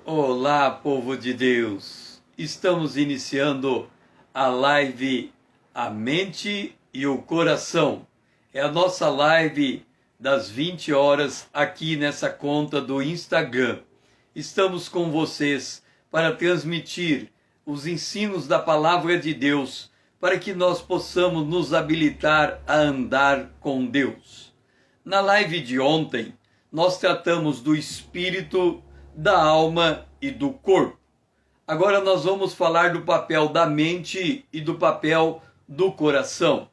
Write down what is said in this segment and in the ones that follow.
Olá, povo de Deus! Estamos iniciando a live A Mente e o Coração. É a nossa live das 20 horas aqui nessa conta do Instagram. Estamos com vocês para transmitir os ensinos da Palavra de Deus, para que nós possamos nos habilitar a andar com Deus. Na live de ontem, nós tratamos do espírito, da alma e do corpo. Agora nós vamos falar do papel da mente e do papel do coração.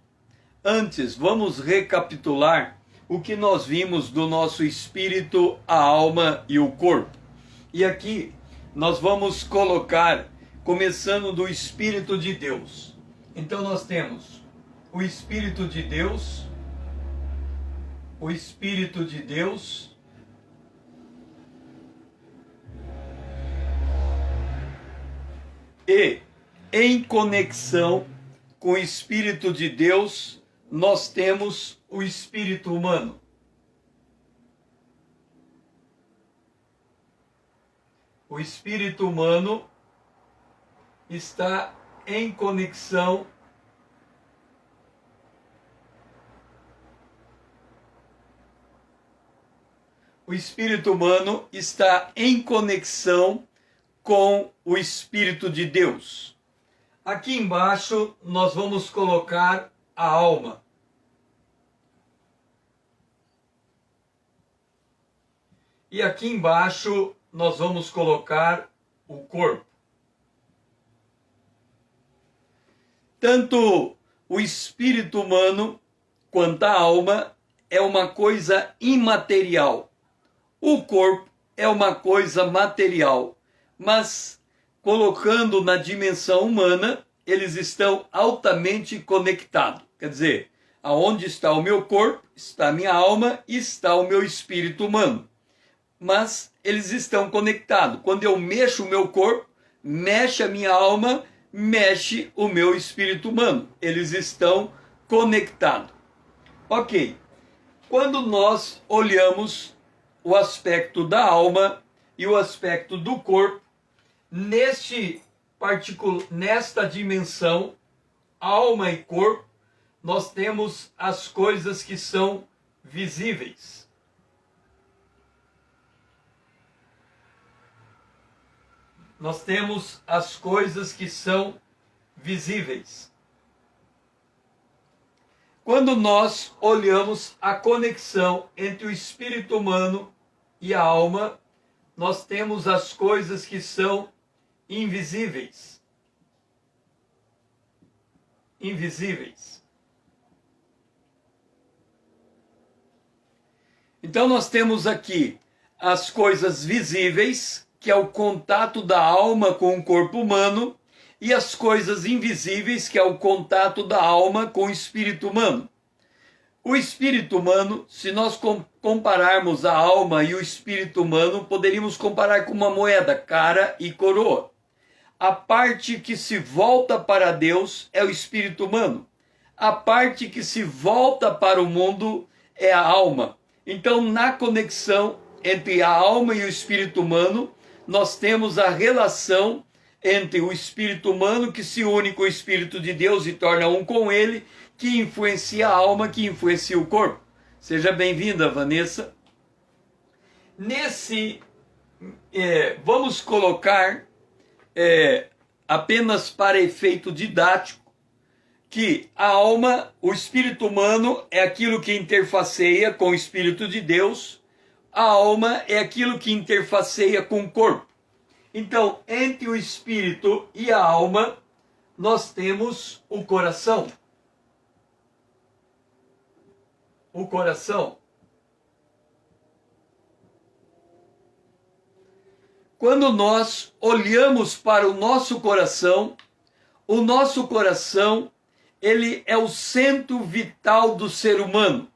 Antes, vamos recapitular o que nós vimos do nosso espírito, a alma e o corpo. E aqui nós vamos colocar, começando do Espírito de Deus. Então nós temos o Espírito de Deus, o Espírito de Deus, e em conexão com o Espírito de Deus, nós temos o espírito humano. O espírito humano está em conexão com o Espírito de Deus. Aqui embaixo nós vamos colocar a alma. E aqui embaixo nós vamos colocar o corpo. Tanto o espírito humano quanto a alma é uma coisa imaterial. O corpo é uma coisa material, mas colocando na dimensão humana, eles estão altamente conectados. Quer dizer, aonde está o meu corpo, está a minha alma e está o meu espírito humano. Mas eles estão conectados. Quando eu mexo o meu corpo, mexe a minha alma, mexe o meu espírito humano. Eles estão conectados. Ok. Quando nós olhamos o aspecto da alma e o aspecto do corpo, nesta dimensão, alma e corpo, nós temos as coisas que são visíveis. Nós temos as coisas que são visíveis. Quando nós olhamos a conexão entre o espírito humano e a alma, nós temos as coisas que são invisíveis. Invisíveis. Então nós temos aqui as coisas visíveis, que é o contato da alma com o corpo humano, e as coisas invisíveis, que é o contato da alma com o espírito humano. O espírito humano, se nós compararmos a alma e o espírito humano, poderíamos comparar com uma moeda, cara e coroa. A parte que se volta para Deus é o espírito humano. A parte que se volta para o mundo é a alma. Então, na conexão entre a alma e o espírito humano, nós temos a relação entre o espírito humano que se une com o Espírito de Deus e torna um com ele, que influencia a alma, que influencia o corpo. Seja bem-vinda, Vanessa. Vamos colocar, apenas para efeito didático, que a alma, o espírito humano, é aquilo que interfaceia com o Espírito de Deus. A alma é aquilo que interfaceia com o corpo. Então, entre o espírito e a alma, nós temos o coração. O coração. Quando nós olhamos para o nosso coração, ele é o centro vital do ser humano.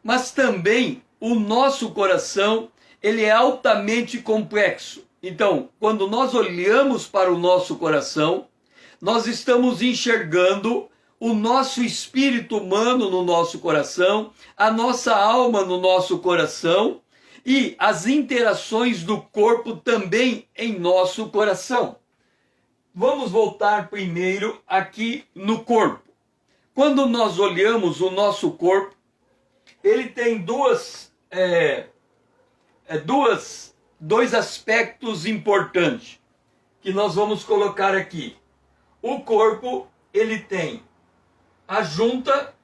Mas também o nosso coração, ele é altamente complexo. Então, quando nós olhamos para o nosso coração, nós estamos enxergando o nosso espírito humano no nosso coração, a nossa alma no nosso coração, e as interações do corpo também em nosso coração. Vamos voltar primeiro aqui no corpo. Quando nós olhamos o nosso corpo, ele tem dois aspectos importantes que nós vamos colocar aqui. O corpo, ele tem a junta,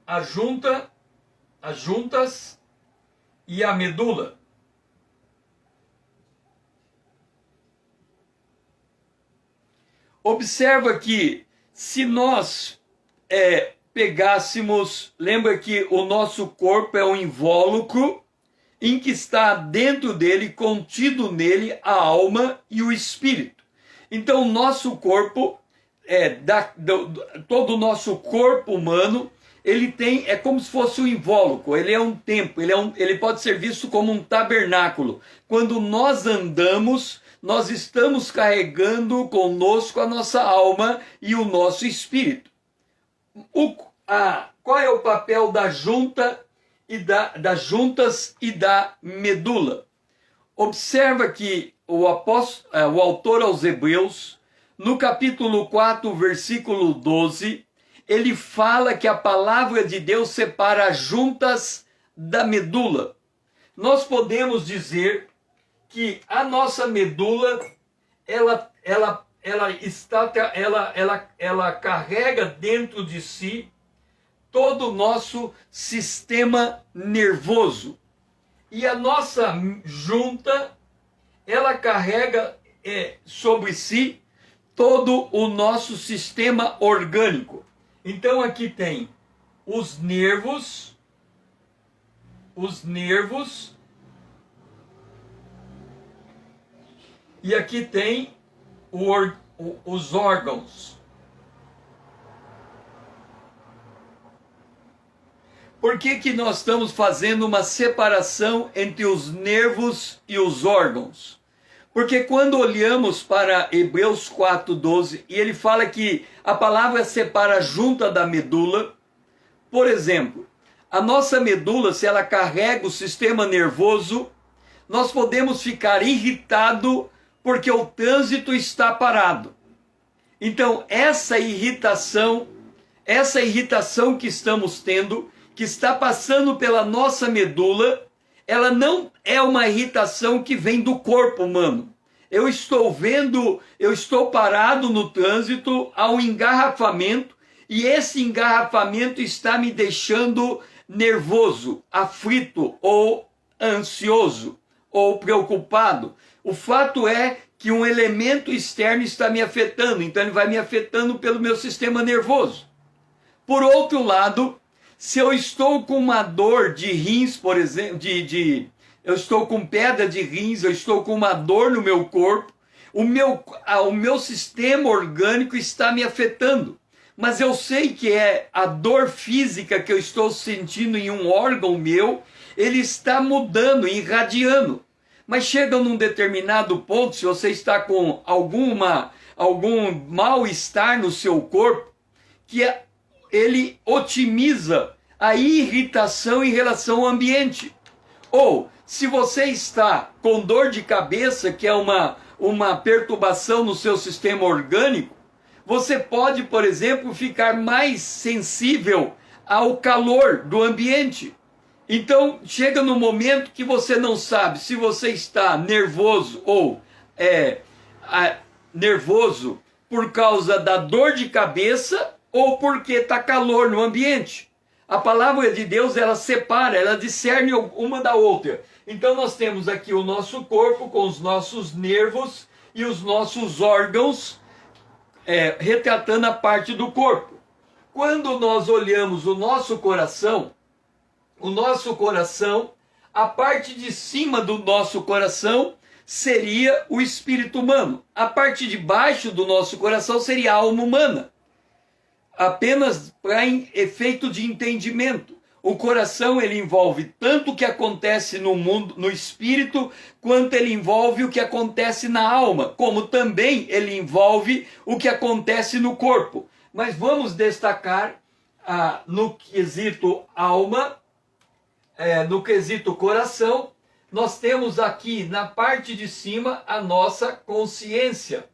as juntas e a medula. Observa que se nós pegássemos, lembra que o nosso corpo é um invólucro em que está dentro dele, contido nele, a alma e o espírito. Então o nosso corpo, todo o nosso corpo humano, é como se fosse um invólucro, ele é um templo, ele pode ser visto como um tabernáculo. Quando nós andamos, nós estamos carregando conosco a nossa alma e o nosso espírito. Qual é o papel da junta e das juntas e da medula? Observa que o autor aos Hebreus, no capítulo 4, versículo 12, ele fala que a palavra de Deus separa as juntas da medula. Nós podemos dizer que a nossa medula, ela carrega dentro de si todo o nosso sistema nervoso. E a nossa junta, ela carrega sobre si todo o nosso sistema orgânico. Então aqui tem os nervos, e aqui tem os órgãos. Por que nós estamos fazendo uma separação entre os nervos e os órgãos? Porque quando olhamos para Hebreus 4:12, e ele fala que a palavra separa a junta da medula, por exemplo, a nossa medula, se ela carrega o sistema nervoso, nós podemos ficar irritados porque o trânsito está parado. Então, essa irritação que estamos tendo, que está passando pela nossa medula, ela não é uma irritação que vem do corpo humano. Eu estou parado no trânsito, há um engarrafamento, e esse engarrafamento está me deixando nervoso, aflito, ou ansioso, ou preocupado. O fato é que um elemento externo está me afetando, então ele vai me afetando pelo meu sistema nervoso. Por outro lado, se eu estou com uma dor de rins, por exemplo, eu estou com pedra de rins, eu estou com uma dor no meu corpo, o meu sistema orgânico está me afetando. Mas eu sei que é a dor física que eu estou sentindo em um órgão meu, ele está mudando, irradiando. Mas chega num determinado ponto, se você está com algum mal-estar no seu corpo, que ele otimiza a irritação em relação ao ambiente. Ou, se você está com dor de cabeça, que é uma perturbação no seu sistema orgânico, você pode, por exemplo, ficar mais sensível ao calor do ambiente. Então, chega no momento que você não sabe se você está nervoso ou nervoso por causa da dor de cabeça ou porque está calor no ambiente. A palavra de Deus, ela separa, ela discerne uma da outra. Então, nós temos aqui o nosso corpo com os nossos nervos e os nossos órgãos retratando a parte do corpo. Quando nós olhamos o nosso coração, a parte de cima do nosso coração seria o espírito humano. A parte de baixo do nosso coração seria a alma humana. Apenas para efeito de entendimento. O coração, ele envolve tanto o que acontece no mundo, no espírito, quanto ele envolve o que acontece na alma, como também ele envolve o que acontece no corpo. Mas vamos destacar no quesito alma, no quesito coração, nós temos aqui na parte de cima a nossa consciência.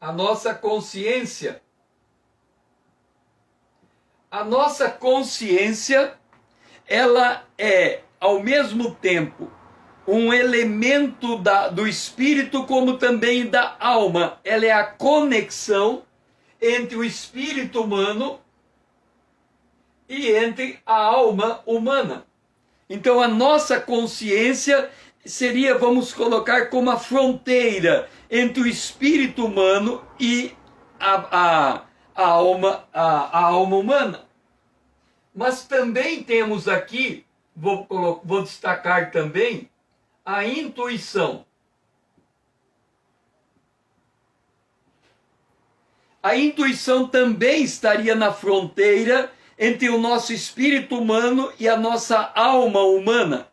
A nossa consciência. A nossa consciência, ela é, ao mesmo tempo, um elemento do espírito, como também da alma. Ela é a conexão entre o espírito humano e entre a alma humana. Então a nossa consciência seria, vamos colocar, como a fronteira entre o espírito humano e a alma humana. Mas também temos aqui, vou destacar também, a intuição. A intuição também estaria na fronteira entre o nosso espírito humano e a nossa alma humana.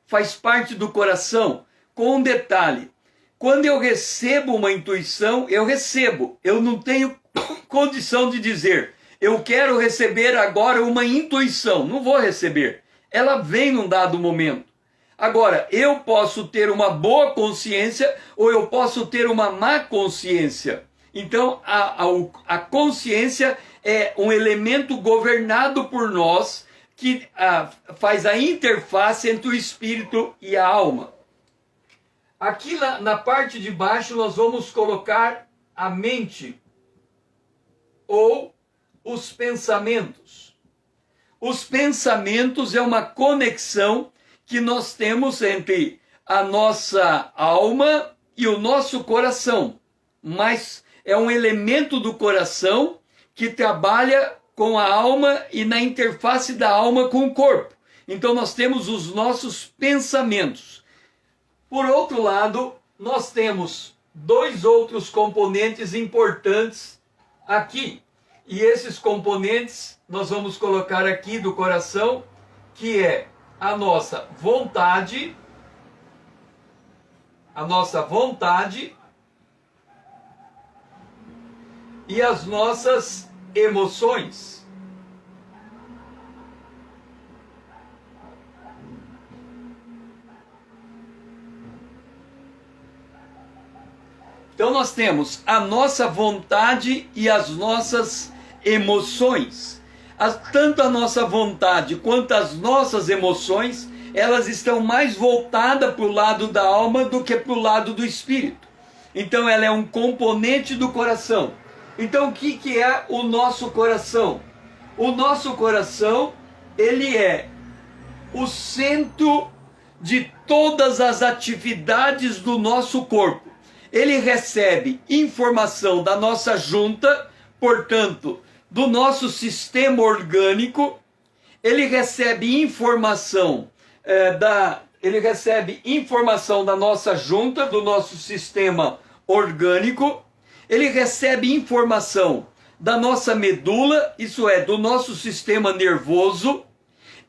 Faz parte do coração, com um detalhe. Quando eu recebo uma intuição, eu recebo. Eu não tenho condição de dizer, eu quero receber agora uma intuição. Não vou receber. Ela vem num dado momento. Agora, eu posso ter uma boa consciência ou eu posso ter uma má consciência. Então, a consciência é um elemento governado por nós que faz a interface entre o espírito e a alma. Aqui na parte de baixo nós vamos colocar a mente ou os pensamentos. Os pensamentos é uma conexão que nós temos entre a nossa alma e o nosso coração, mas é um elemento do coração que trabalha com a alma e na interface da alma com o corpo. Então nós temos os nossos pensamentos. Por outro lado, nós temos dois outros componentes importantes aqui. E esses componentes nós vamos colocar aqui do coração, que é a nossa vontade, e as nossas emoções. Então nós temos a nossa vontade e as nossas emoções. Tanto a nossa vontade quanto as nossas emoções, elas estão mais voltadas para o lado da alma do que para o lado do espírito. Então ela é um componente do coração. Então o que é o nosso coração? O nosso coração, ele é o centro de todas as atividades do nosso corpo. Ele recebe informação da nossa junta, portanto, do nosso sistema orgânico. Ele recebe informação da nossa junta, do nosso sistema orgânico. Ele recebe informação da nossa medula, isso é, do nosso sistema nervoso.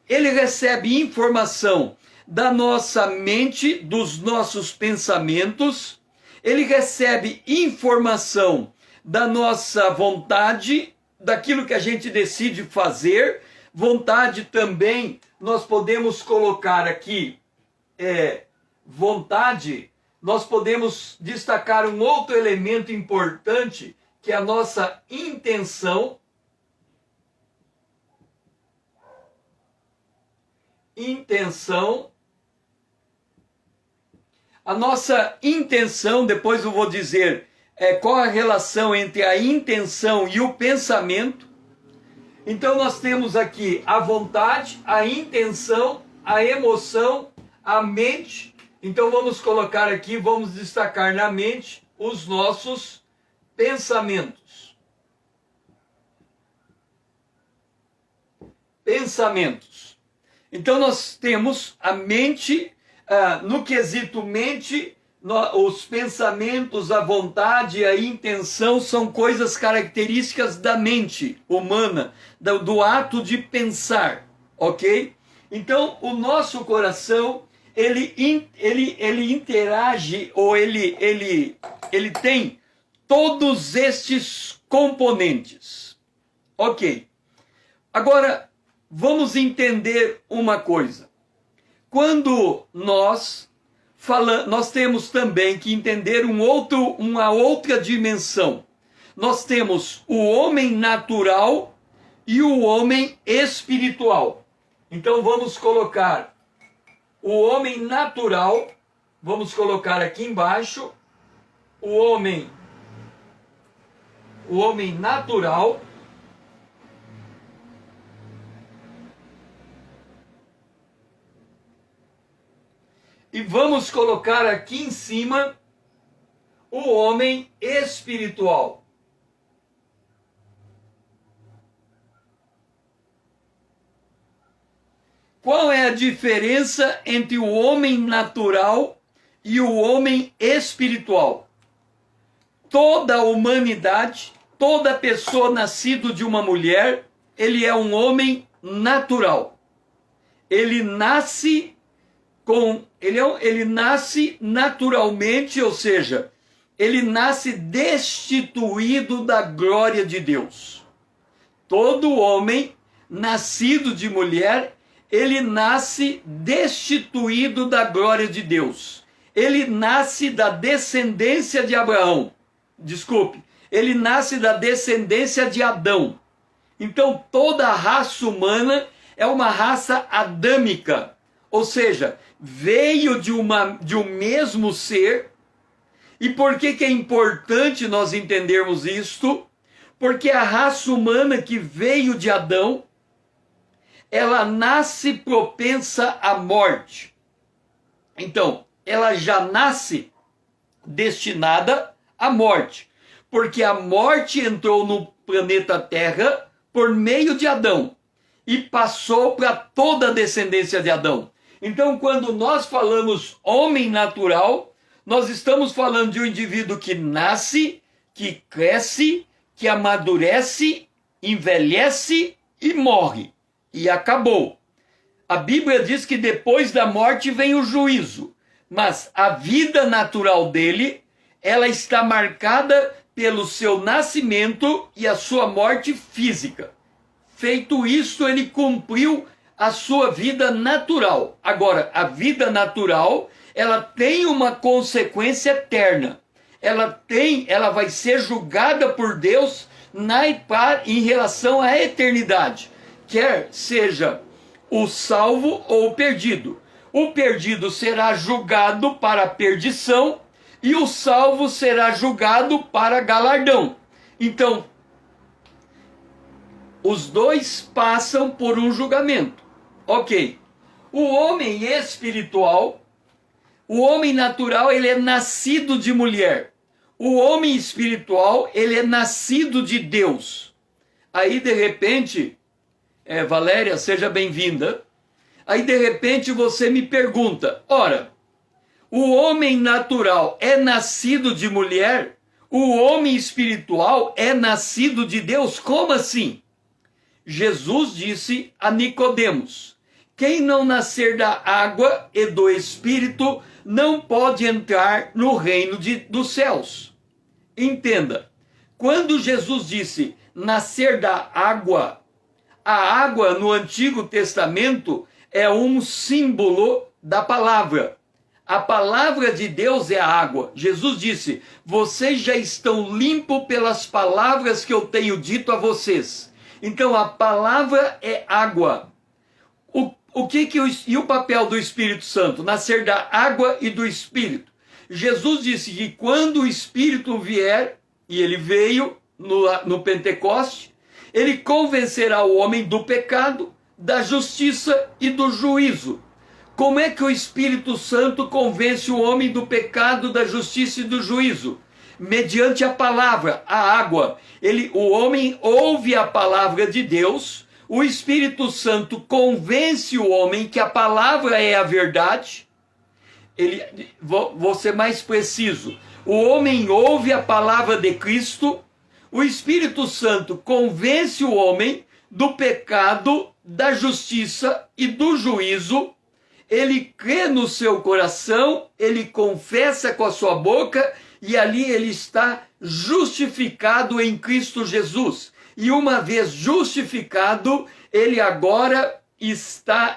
Ele recebe informação da nossa mente, dos nossos pensamentos. Ele recebe informação da nossa vontade, daquilo que a gente decide fazer. Vontade também, nós podemos colocar aqui, vontade, nós podemos destacar um outro elemento importante, que é a nossa intenção. A nossa intenção, depois eu vou dizer qual a relação entre a intenção e o pensamento. Então nós temos aqui a vontade, a intenção, a emoção, a mente. Então vamos colocar aqui, vamos destacar na mente os nossos pensamentos. Então nós temos a mente. No quesito mente, os pensamentos, a vontade, a intenção são coisas características da mente humana, do ato de pensar, ok? Então, o nosso coração, ele interage, ou ele tem todos estes componentes. Ok. Agora, vamos entender uma coisa. Quando nós temos também que entender uma outra dimensão. Nós temos o homem natural e o homem espiritual. Então vamos colocar o homem natural, vamos colocar aqui embaixo, o homem natural e vamos colocar aqui em cima o homem espiritual. Qual é a diferença entre o homem natural e o homem espiritual? Toda a humanidade, toda pessoa nascida de uma mulher, ele é um homem natural. Ele nasce ele nasce naturalmente, ou seja, ele nasce destituído da glória de Deus. Todo homem nascido de mulher, ele nasce destituído da glória de Deus. Ele nasce da descendência de Abraão. Desculpe, ele nasce da descendência de Adão. Então toda a raça humana é uma raça adâmica, ou seja, veio de um mesmo ser. E por que é importante nós entendermos isto? Porque a raça humana que veio de Adão, ela nasce propensa à morte. Então, ela já nasce destinada à morte, porque a morte entrou no planeta Terra por meio de Adão e passou para toda a descendência de Adão. Então, quando nós falamos homem natural, nós estamos falando de um indivíduo que nasce, que cresce, que amadurece, envelhece e morre. E acabou. A Bíblia diz que depois da morte vem o juízo, mas a vida natural dele, ela está marcada pelo seu nascimento e a sua morte física. Feito isso, ele cumpriu a sua vida natural. Agora, a vida natural, ela tem uma consequência eterna. Ela vai ser julgada por Deus em relação à eternidade. Quer seja o salvo ou o perdido. O perdido será julgado para a perdição e o salvo será julgado para galardão. Então, os dois passam por um julgamento. Ok. O homem espiritual, o homem natural, ele é nascido de mulher. O homem espiritual, ele é nascido de Deus. Aí, de repente, Valéria, seja bem-vinda. Aí, de repente, você me pergunta, ora, o homem natural é nascido de mulher? O homem espiritual é nascido de Deus? Como assim? Jesus disse a Nicodemos, quem não nascer da água e do Espírito não pode entrar no reino dos céus. Entenda, quando Jesus disse nascer da água, a água no Antigo Testamento é um símbolo da palavra. A palavra de Deus é a água. Jesus disse, vocês já estão limpos pelas palavras que eu tenho dito a vocês. Então a palavra é água. E o papel do Espírito Santo? Nascer da água e do Espírito. Jesus disse que quando o Espírito vier, e ele veio no Pentecoste, ele convencerá o homem do pecado, da justiça e do juízo. Como é que o Espírito Santo convence o homem do pecado, da justiça e do juízo? Mediante a palavra, a água. O homem ouve a palavra de Deus, o Espírito Santo convence o homem que a palavra é a verdade. Vou ser mais preciso. O homem ouve a palavra de Cristo, o Espírito Santo convence o homem do pecado, da justiça e do juízo. Ele crê no seu coração, ele confessa com a sua boca e ali ele está justificado em Cristo Jesus. E uma vez justificado, ele agora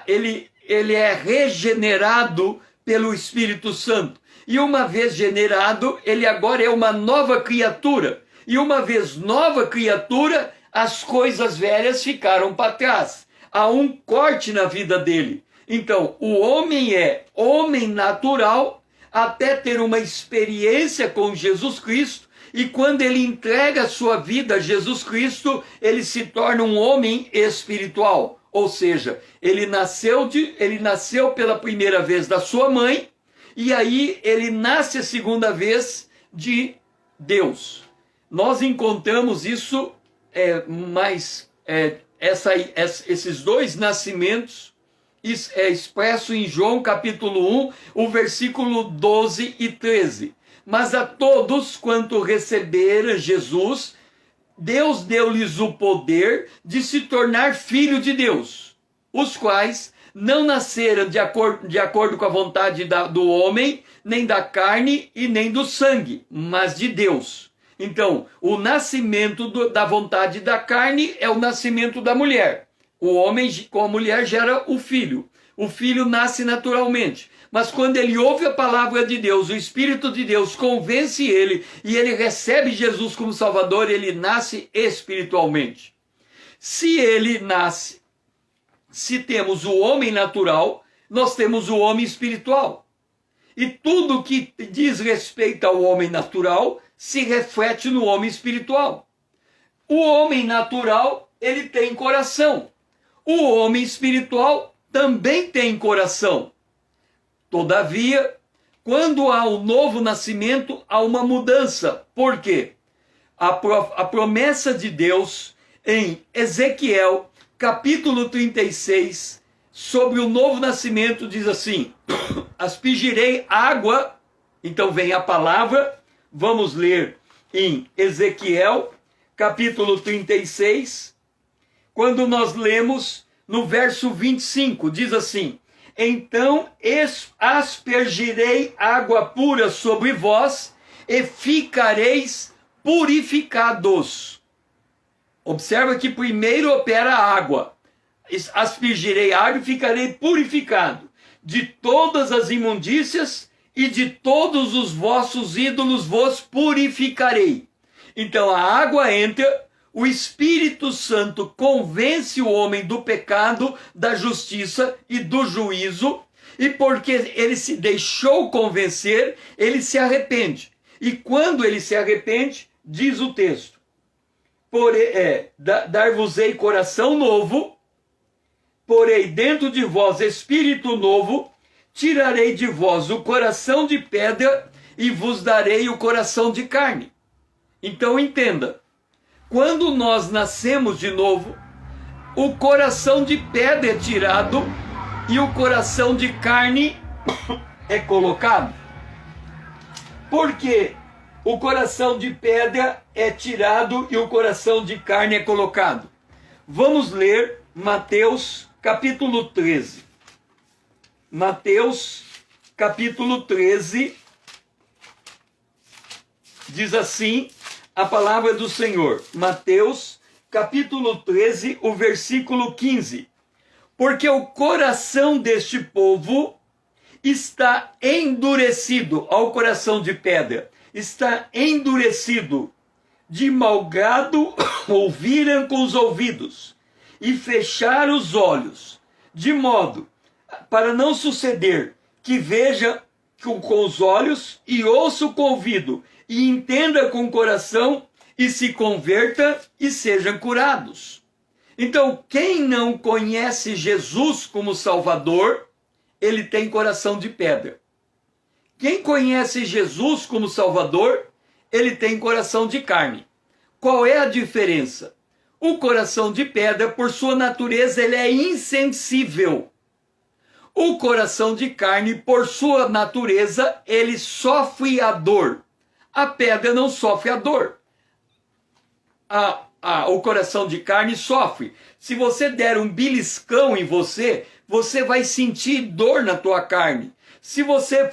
ele é regenerado pelo Espírito Santo. E uma vez generado, ele agora é uma nova criatura. E uma vez nova criatura, as coisas velhas ficaram para trás. Há um corte na vida dele. Então, o homem é homem natural até ter uma experiência com Jesus Cristo. E quando ele entrega a sua vida a Jesus Cristo, ele se torna um homem espiritual. Ou seja, ele nasceu pela primeira vez da sua mãe, e aí ele nasce a segunda vez de Deus. Nós encontramos isso, esses dois nascimentos expresso em João capítulo 1, o versículo 12 e 13. Mas a todos quanto receberam Jesus, Deus deu-lhes o poder de se tornar filho de Deus, os quais não nasceram de acordo com a vontade do homem, nem da carne e nem do sangue, mas de Deus. Então, o nascimento da vontade da carne é o nascimento da mulher. O homem com a mulher gera o filho. O filho nasce naturalmente. Mas quando ele ouve a palavra de Deus, o Espírito de Deus convence ele e ele recebe Jesus como Salvador, ele nasce espiritualmente. Se temos o homem natural, nós temos o homem espiritual. E tudo que diz respeito ao homem natural se reflete no homem espiritual. O homem natural, ele tem coração. O homem espiritual também tem coração. Todavia, quando há um novo nascimento, há uma mudança. Por quê? A promessa de Deus em Ezequiel, capítulo 36, sobre o novo nascimento, diz assim: aspergirei água. Então vem a palavra, vamos ler em Ezequiel, capítulo 36, quando nós lemos no verso 25, diz assim: então aspergirei água pura sobre vós e ficareis purificados. Observa que primeiro opera a água. Aspergirei água e ficarei purificado de todas as imundícias e de todos os vossos ídolos vos purificarei. Então a água entra, o Espírito Santo convence o homem do pecado, da justiça e do juízo, e porque ele se deixou convencer, ele se arrepende. E quando ele se arrepende, diz o texto: dar-vos-ei coração novo, porei dentro de vós espírito novo, tirarei de vós o coração de pedra e vos darei o coração de carne. Então entenda, quando nós nascemos de novo, o coração de pedra é tirado e o coração de carne é colocado. Por que o coração de pedra é tirado e o coração de carne é colocado? Vamos ler Mateus capítulo 13. Mateus capítulo 13 diz assim a palavra do Senhor. Mateus capítulo 13, o versículo 15. Porque o coração deste povo está endurecido, ao coração de pedra, está endurecido, de mau grado ouviram com os ouvidos e fecharam os olhos, de modo para não suceder que veja com os olhos e ouça com o ouvido e entenda com o coração e se converta e sejam curados. Então, quem não conhece Jesus como Salvador, ele tem coração de pedra. Quem conhece Jesus como Salvador, ele tem coração de carne. Qual é a diferença? O coração de pedra, por sua natureza, ele é insensível. O coração de carne, por sua natureza, ele sofre a dor. A pedra não sofre a dor. O coração de carne sofre. Se você der um beliscão em você, você vai sentir dor na tua carne. Se você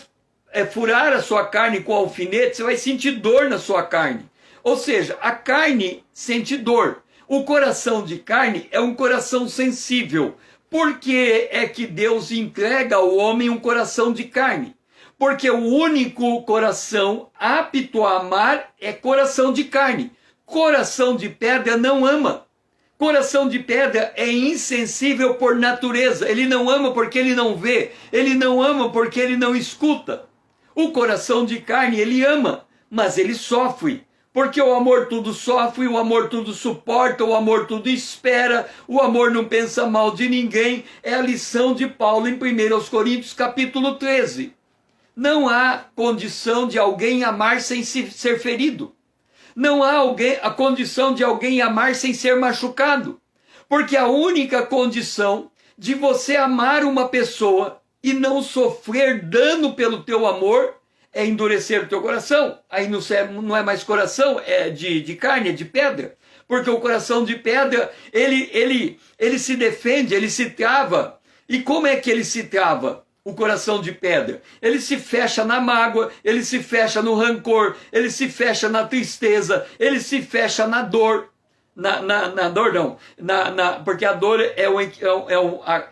furar a sua carne com alfinete, você vai sentir dor na sua carne. Ou seja, a carne sente dor. O coração de carne é um coração sensível. Por que é que Deus entrega ao homem um coração de carne? Porque o único coração apto a amar é coração de carne. Coração de pedra não ama. Coração de pedra é insensível por natureza. Ele não ama porque ele não vê. Ele não ama porque ele não escuta. O coração de carne, ele ama, mas ele sofre. Porque o amor tudo sofre, o amor tudo suporta, o amor tudo espera, o amor não pensa mal de ninguém. É a lição de Paulo em 1 Coríntios capítulo 13. Não há condição de alguém amar sem ser ferido. Não há a condição de alguém amar sem ser machucado. Porque a única condição de você amar uma pessoa e não sofrer dano pelo teu amor é endurecer o teu coração. Aí não é mais coração, é de carne, é de pedra. Porque o coração de pedra, ele se defende, ele se trava. E como é que ele se trava? O coração de pedra, ele se fecha na mágoa, ele se fecha no rancor, ele se fecha na tristeza, ele se fecha na dor, na dor não, porque a dor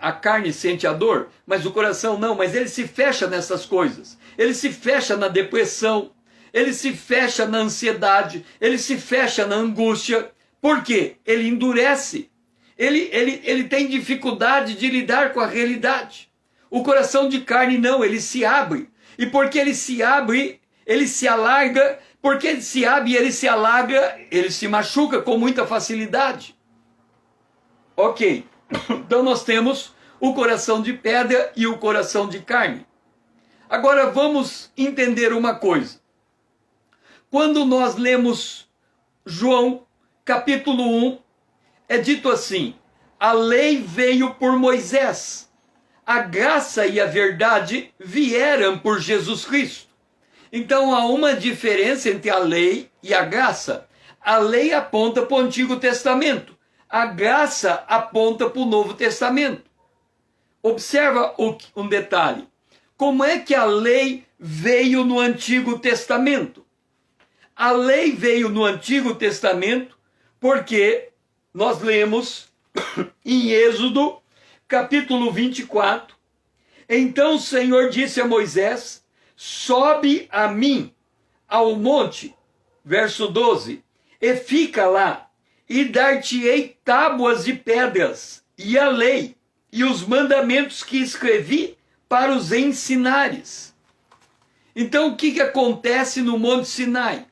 a carne sente a dor, mas o coração não, mas ele se fecha nessas coisas, ele se fecha na depressão, ele se fecha na ansiedade, ele se fecha na angústia. Por quê? Ele endurece, ele tem dificuldade de lidar com a realidade. O coração de carne não, ele se abre. E porque ele se abre, ele se alarga. Porque ele se abre e ele se alarga, ele se machuca com muita facilidade. Ok, então nós temos o coração de pedra e o coração de carne. Agora vamos entender uma coisa. Quando nós lemos João capítulo 1, é dito assim: a lei veio por Moisés. A graça e a verdade vieram por Jesus Cristo. Então há uma diferença entre a lei e a graça. A lei aponta para o Antigo Testamento. A graça aponta para o Novo Testamento. Observa um detalhe. Como é que a lei veio no Antigo Testamento? A lei veio no Antigo Testamento porque nós lemos em Êxodo capítulo 24, então o Senhor disse a Moisés, sobe a mim ao monte, verso 12, e fica lá, e dar-te-ei tábuas de pedras, e a lei, e os mandamentos que escrevi, para os ensinares. Então o que acontece no Monte Sinai?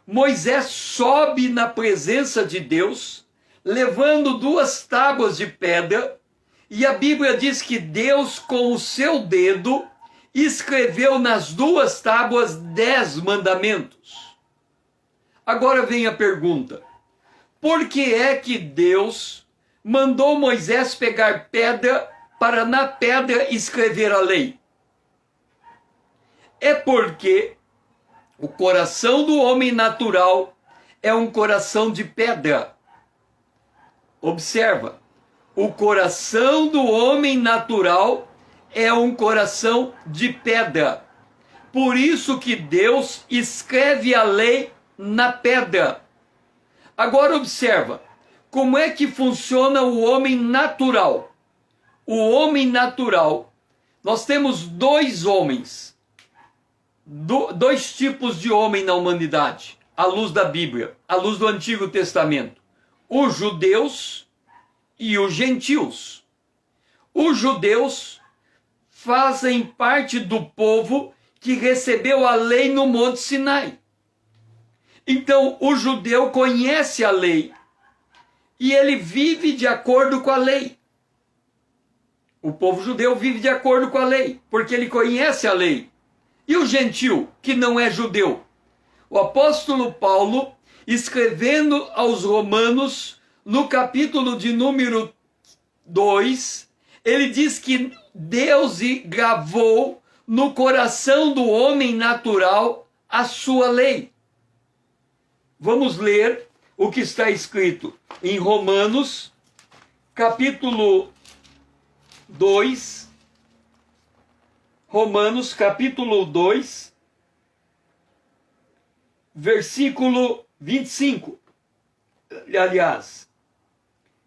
Moisés sobe na presença de Deus, levando 2 tábuas de pedra, e a Bíblia diz que Deus, com o seu dedo, escreveu nas 2 tábuas 10 mandamentos. Agora vem a pergunta: por que é que Deus mandou Moisés pegar pedra para na pedra escrever a lei? É porque o coração do homem natural é um coração de pedra. Observa. O coração do homem natural é um coração de pedra. Por isso que Deus escreve a lei na pedra. Agora observa, como é que funciona o homem natural? O homem natural, nós temos 2 homens, 2 tipos de homem na humanidade, à luz da Bíblia, à luz do Antigo Testamento. Os judeus e os gentios. Os judeus fazem parte do povo que recebeu a lei no Monte Sinai. Então, o judeu conhece a lei e ele vive de acordo com a lei. O povo judeu vive de acordo com a lei, porque ele conhece a lei. E o gentio, que não é judeu? O apóstolo Paulo, escrevendo aos romanos, no capítulo de número 2, ele diz que Deus gravou no coração do homem natural a sua lei. Vamos ler o que está escrito em Romanos, capítulo 2, Romanos capítulo 2, versículo 25. Aliás,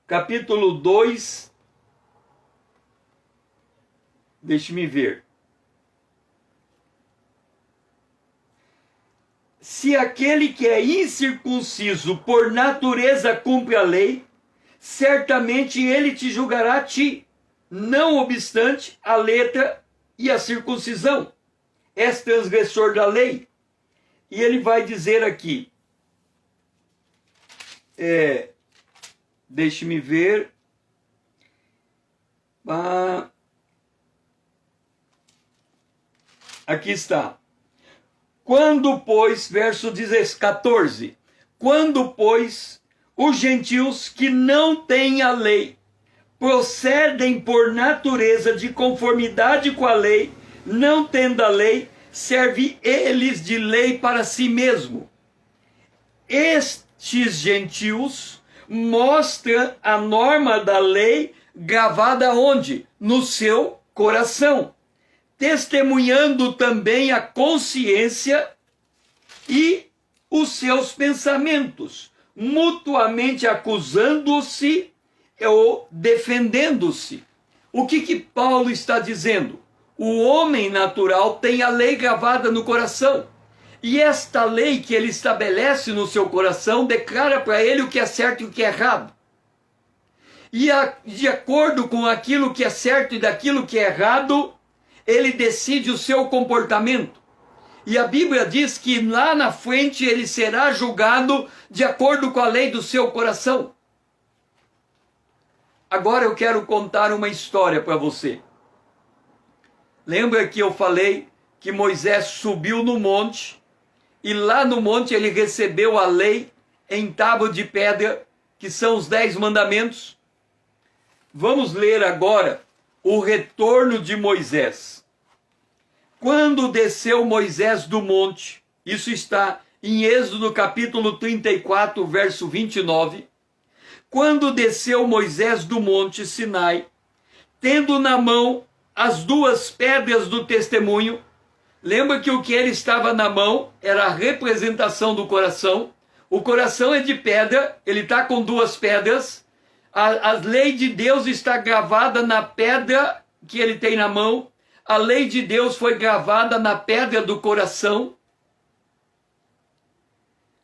capítulo 2, deixe-me ver. Se aquele que é incircunciso por natureza cumpre a lei, certamente ele te julgará a ti, não obstante a letra e a circuncisão. És transgressor da lei. E ele vai dizer aqui, deixe-me ver, aqui está. Quando, pois, verso 14, quando, pois, os gentios que não têm a lei procedem por natureza de conformidade com a lei, não tendo a lei, serve eles de lei para si mesmo. Estes gentios mostram a norma da lei gravada onde? No seu coração, testemunhando também a consciência e os seus pensamentos, mutuamente acusando-se ou defendendo-se. O que Paulo está dizendo? O homem natural tem a lei gravada no coração. E esta lei que ele estabelece no seu coração declara para ele o que é certo e o que é errado. E de acordo com aquilo que é certo e daquilo que é errado, ele decide o seu comportamento. E a Bíblia diz que lá na frente ele será julgado de acordo com a lei do seu coração. Agora eu quero contar uma história para você. Lembra que eu falei que Moisés subiu no monte e lá no monte ele recebeu a lei em tábua de pedra, que são os 10 mandamentos? Vamos ler agora o retorno de Moisés. Quando desceu Moisés do monte, isso está em Êxodo capítulo 34, verso 29. Quando desceu Moisés do monte Sinai, tendo na mão as 2 pedras do testemunho, lembra que o que ele estava na mão era a representação do coração. O coração é de pedra, ele está com 2 pedras. A lei de Deus está gravada na pedra que ele tem na mão. A lei de Deus foi gravada na pedra do coração.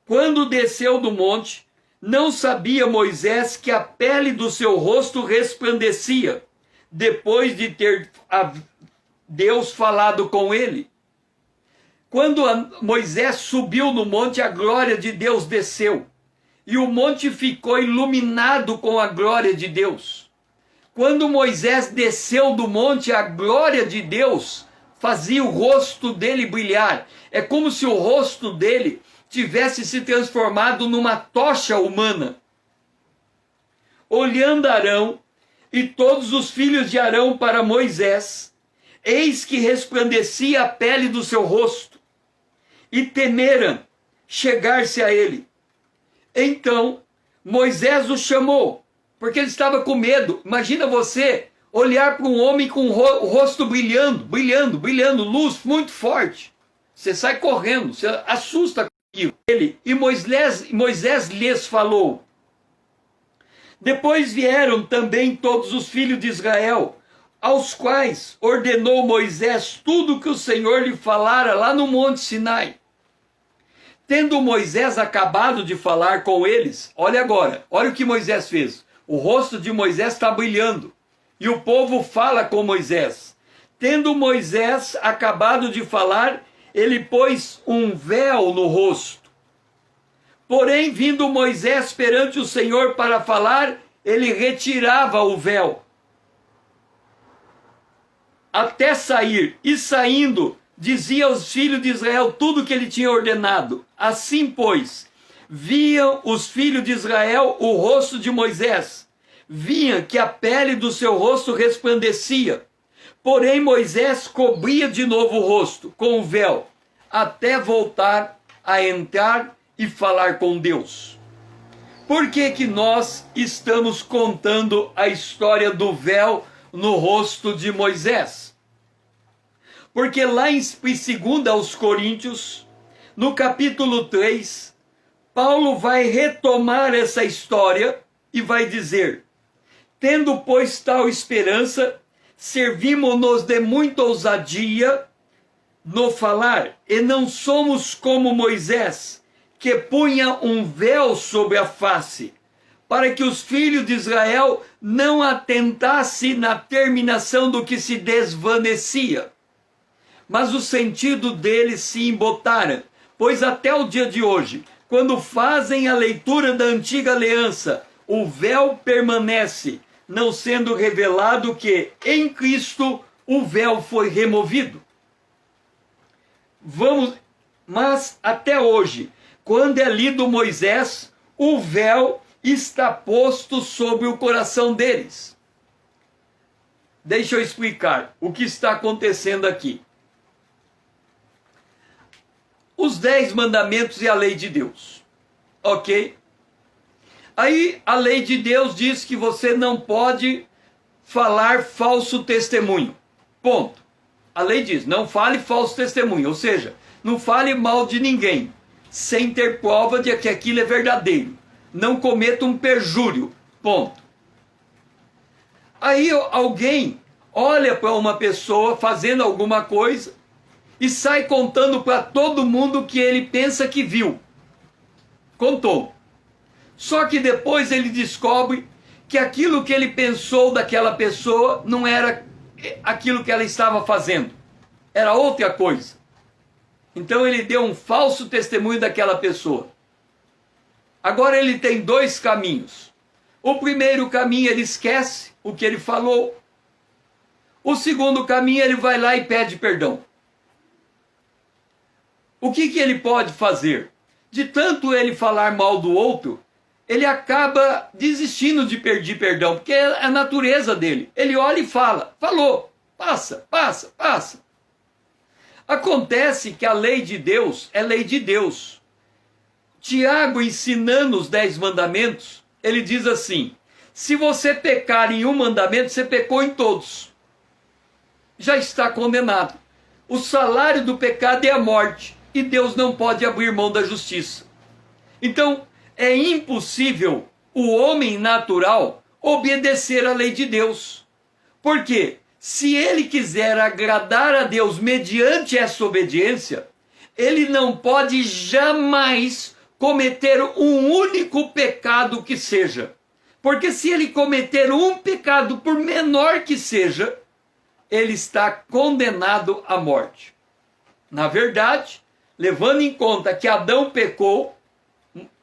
Quando desceu do monte, não sabia Moisés que a pele do seu rosto resplandecia, depois de ter Deus falado com ele. Quando Moisés subiu no monte, a glória de Deus desceu. E o monte ficou iluminado com a glória de Deus. Quando Moisés desceu do monte, a glória de Deus fazia o rosto dele brilhar. É como se o rosto dele tivesse se transformado numa tocha humana. Olhando Arão e todos os filhos de Arão para Moisés, eis que resplandecia a pele do seu rosto, e temeram chegar-se a ele. Então Moisés o chamou, porque ele estava com medo. Imagina você olhar para um homem com o rosto brilhando, brilhando, brilhando, luz muito forte. Você sai correndo, você assusta com aquilo. E Moisés lhes falou. Depois vieram também todos os filhos de Israel, aos quais ordenou Moisés tudo que o Senhor lhe falara lá no monte Sinai. Tendo Moisés acabado de falar com eles, olha agora, olha o que Moisés fez. O rosto de Moisés está brilhando. E o povo fala com Moisés. Tendo Moisés acabado de falar, ele pôs um véu no rosto. Porém, vindo Moisés perante o Senhor para falar, ele retirava o véu. Até sair, e saindo, dizia aos filhos de Israel tudo o que ele tinha ordenado. Assim, pois, viam os filhos de Israel o rosto de Moisés. Viam que a pele do seu rosto resplandecia. Porém, Moisés cobria de novo o rosto com o véu, até voltar a entrar e falar com Deus. Por que nós estamos contando a história do véu no rosto de Moisés? Porque lá em 2 aos Coríntios, no capítulo 3, Paulo vai retomar essa história e vai dizer: tendo, pois, tal esperança, servimos-nos de muita ousadia no falar, e não somos como Moisés, que punha um véu sobre a face, para que os filhos de Israel não atentassem na terminação do que se desvanecia. Mas o sentido deles se embotara, pois até o dia de hoje, quando fazem a leitura da antiga aliança, o véu permanece, não sendo revelado que em Cristo o véu foi removido. Mas até hoje, quando é lido Moisés, o véu está posto sobre o coração deles. Deixa eu explicar o que está acontecendo aqui. Os 10 mandamentos e a lei de Deus, ok? Aí a lei de Deus diz que você não pode falar falso testemunho, ponto. A lei diz, não fale falso testemunho, ou seja, não fale mal de ninguém, sem ter prova de que aquilo é verdadeiro. Não cometa um perjúrio, ponto. Aí alguém olha para uma pessoa fazendo alguma coisa e sai contando para todo mundo que ele pensa que viu. Contou. Só que depois ele descobre que aquilo que ele pensou daquela pessoa não era aquilo que ela estava fazendo. Era outra coisa. Então ele deu um falso testemunho daquela pessoa. Agora ele tem 2 caminhos. O primeiro caminho, ele esquece o que ele falou. O segundo caminho, ele vai lá e pede perdão. O que ele pode fazer? De tanto ele falar mal do outro, ele acaba desistindo de pedir perdão, porque é a natureza dele. Ele olha e fala, falou, passa. Acontece que a lei de Deus é lei de Deus. Tiago, ensinando os 10 mandamentos, ele diz assim: se você pecar em um mandamento, você pecou em todos. Já está condenado. O salário do pecado é a morte, e Deus não pode abrir mão da justiça. Então, é impossível o homem natural obedecer à lei de Deus. Por quê? Se ele quiser agradar a Deus mediante essa obediência, ele não pode jamais cometer um único pecado que seja. Porque se ele cometer um pecado, por menor que seja, ele está condenado à morte. Na verdade, levando em conta que Adão pecou,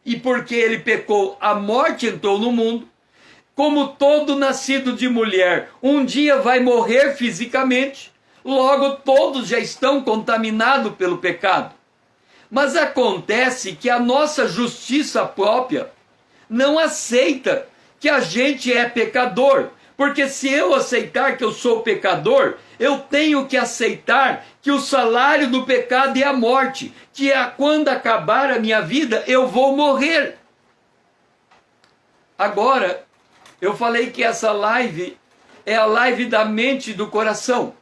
e porque ele pecou, a morte entrou no mundo, como todo nascido de mulher um dia vai morrer fisicamente, logo todos já estão contaminados pelo pecado. Mas acontece que a nossa justiça própria não aceita que a gente é pecador, porque se eu aceitar que eu sou pecador, eu tenho que aceitar que o salário do pecado é a morte, que quando acabar a minha vida eu vou morrer. Agora, eu falei que essa live é a live da mente e do coração.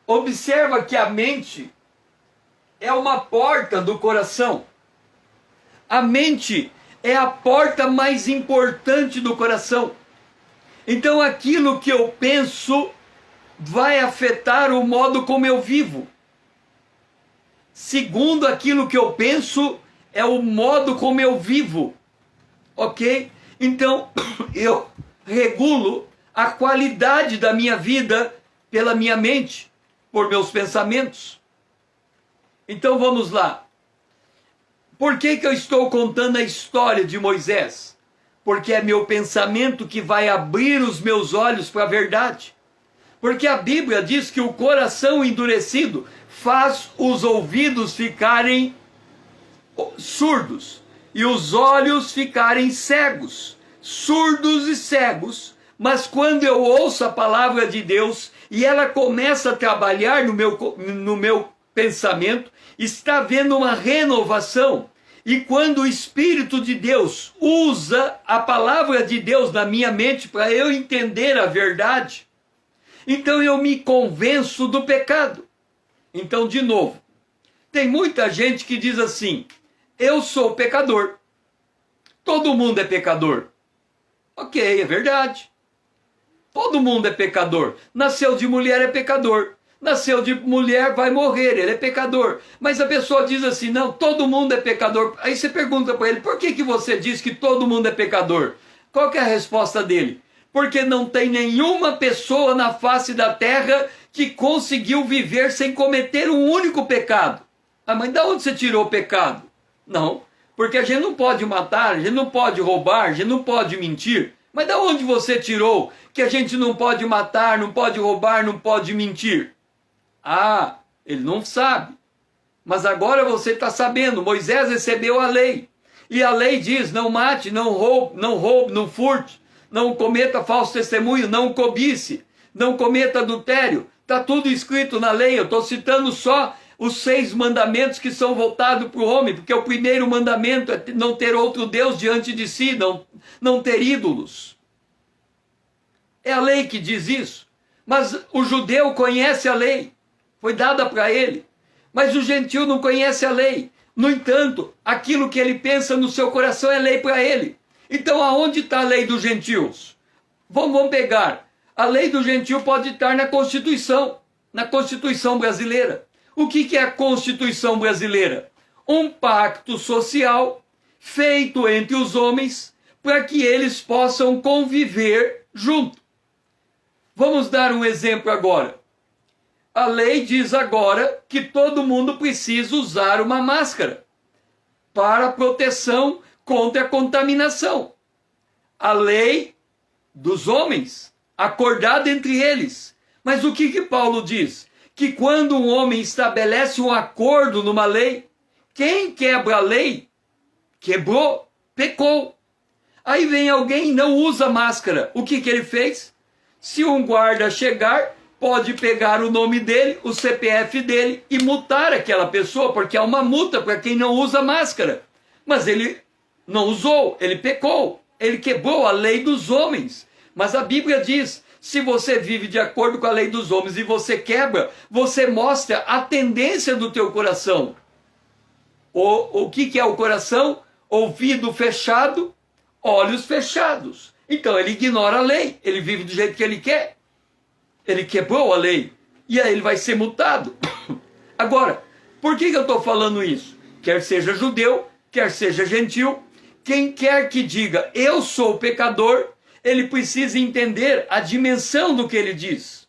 Observa que a mente é uma porta do coração. A mente é a porta mais importante do coração. Então aquilo que eu penso vai afetar o modo como eu vivo. Segundo aquilo que eu penso, é o modo como eu vivo. Ok? Então, eu regulo a qualidade da minha vida pela minha mente, por meus pensamentos. Então vamos lá. Por que eu estou contando a história de Moisés? Porque é meu pensamento que vai abrir os meus olhos para a verdade. Porque a Bíblia diz que o coração endurecido faz os ouvidos ficarem surdos e os olhos ficarem cegos, surdos e cegos. Mas quando eu ouço a palavra de Deus e ela começa a trabalhar no meu pensamento, está havendo uma renovação. E quando o Espírito de Deus usa a palavra de Deus na minha mente para eu entender a verdade, Então eu me convenço do pecado. Então, de novo, tem muita gente que diz assim: eu sou pecador. Todo mundo é pecador. Ok, é verdade. Todo mundo é pecador. Nasceu de mulher é pecador. Nasceu de mulher, vai morrer, ele é pecador. Mas a pessoa diz assim: não, todo mundo é pecador. Aí você pergunta para ele: por que você diz que todo mundo é pecador? Qual que é a resposta dele? Porque não tem nenhuma pessoa na face da terra que conseguiu viver sem cometer um único pecado. Ah, mas de onde você tirou o pecado? Não, porque a gente não pode matar, a gente não pode roubar, a gente não pode mentir. Mas de onde você tirou que a gente não pode matar, não pode roubar, não pode mentir? Ah, ele não sabe. Mas agora você está sabendo. Moisés recebeu a lei. E a lei diz: não mate, não roube, não furte, não cometa falso testemunho, não cobice, não cometa adultério. Está tudo escrito na lei. Eu estou citando só os 6 mandamentos que são voltados para o homem, porque o primeiro mandamento é não ter outro Deus diante de si, não ter ídolos. É a lei que diz isso. Mas o judeu conhece a lei. Foi dada para ele. Mas o gentio não conhece a lei. No entanto, aquilo que ele pensa no seu coração é lei para ele. Então, aonde está a lei dos gentios? Vamos pegar. A lei do gentio pode estar na Constituição brasileira. O que é a Constituição brasileira? Um pacto social feito entre os homens para que eles possam conviver junto. Vamos dar um exemplo agora. A lei diz agora que todo mundo precisa usar uma máscara para proteção contra a contaminação. A lei dos homens, acordada entre eles. Mas o que Paulo diz? Que quando um homem estabelece um acordo numa lei, quem quebra a lei, quebrou, pecou. Aí vem alguém e não usa máscara. O que ele fez? Se um guarda chegar, pode pegar o nome dele, o CPF dele e multar aquela pessoa, porque é uma multa para quem não usa máscara. Mas ele não usou, ele pecou, ele quebrou a lei dos homens. Mas a Bíblia diz: se você vive de acordo com a lei dos homens e você quebra, você mostra a tendência do teu coração. O que é o coração? Ouvido fechado, olhos fechados. Então ele ignora a lei, ele vive do jeito que ele quer. Ele quebrou a lei e aí ele vai ser multado. Agora, por que eu estou falando isso? Quer seja judeu, quer seja gentil, quem quer que diga eu sou pecador, ele precisa entender a dimensão do que ele diz.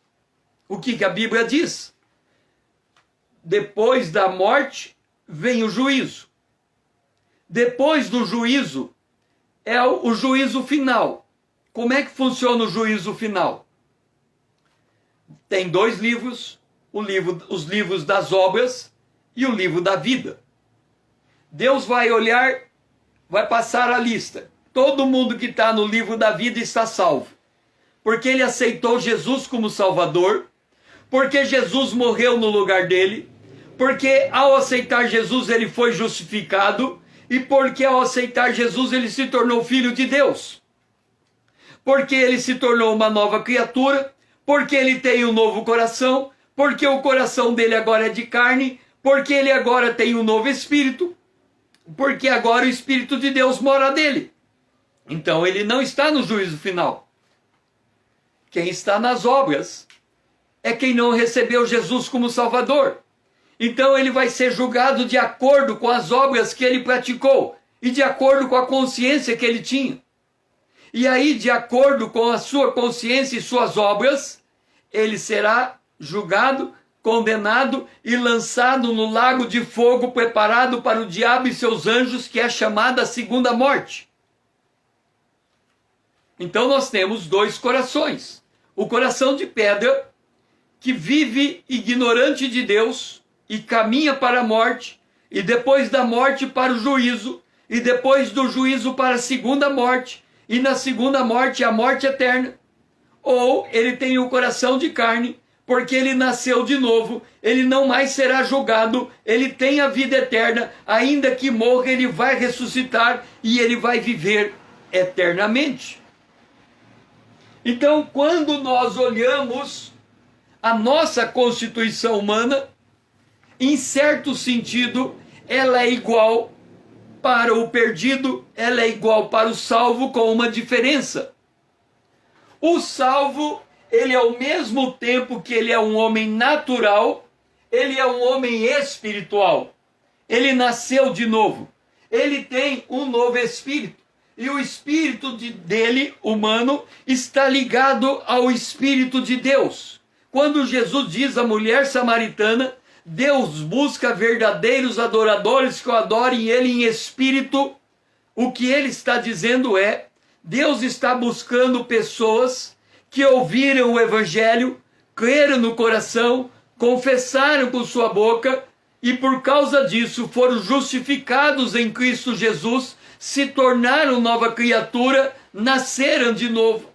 O que a Bíblia diz? Depois da morte vem o juízo. Depois do juízo é o juízo final. Como é que funciona o juízo final? Tem 2 livros, os livros das obras e o livro da vida. Deus vai olhar, vai passar a lista. Todo mundo que está no livro da vida está salvo. Porque ele aceitou Jesus como Salvador, porque Jesus morreu no lugar dele, porque ao aceitar Jesus ele foi justificado, e porque ao aceitar Jesus ele se tornou filho de Deus. Porque ele se tornou uma nova criatura, porque ele tem um novo coração, porque o coração dele agora é de carne, porque ele agora tem um novo espírito, porque agora o Espírito de Deus mora nele. Então ele não está no juízo final. Quem está nas obras é quem não recebeu Jesus como Salvador. Então ele vai ser julgado de acordo com as obras que ele praticou e de acordo com a consciência que ele tinha. E aí, de acordo com a sua consciência e suas obras, ele será julgado, condenado e lançado no lago de fogo preparado para o diabo e seus anjos, que é chamada a segunda morte. Então nós temos 2 corações. O coração de pedra, que vive ignorante de Deus e caminha para a morte, e depois da morte para o juízo, e depois do juízo para a segunda morte, e na segunda morte a morte eterna. Ou ele tem o coração de carne, porque ele nasceu de novo, ele não mais será julgado, ele tem a vida eterna, ainda que morra ele vai ressuscitar e ele vai viver eternamente. Então, quando nós olhamos A nossa constituição humana, em certo sentido, ela é igual para o perdido, ela é igual para o salvo, com uma diferença. O salvo, ele ao mesmo tempo que ele é um homem natural, ele é um homem espiritual. Ele nasceu de novo. Ele tem um novo espírito. E o espírito dele, humano, está ligado ao espírito de Deus. Quando Jesus diz à mulher samaritana, Deus busca verdadeiros adoradores que o adorem ele em espírito, o que ele está dizendo é, Deus está buscando pessoas que ouviram o evangelho, creram no coração, confessaram com sua boca e por causa disso foram justificados em Cristo Jesus, se tornaram nova criatura, nasceram de novo.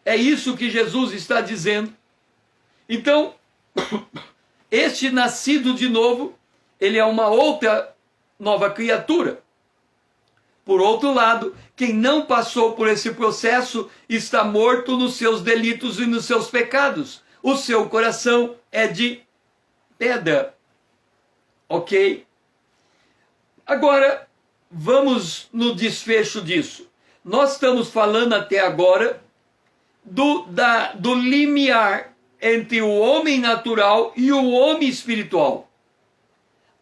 É isso que Jesus está dizendo. Então, este nascido de novo, ele é uma outra nova criatura. Por outro lado, quem não passou por esse processo está morto nos seus delitos e nos seus pecados. O seu coração é de pedra. Ok? Agora, vamos no desfecho disso. Nós estamos falando até agora do limiar entre o homem natural e o homem espiritual.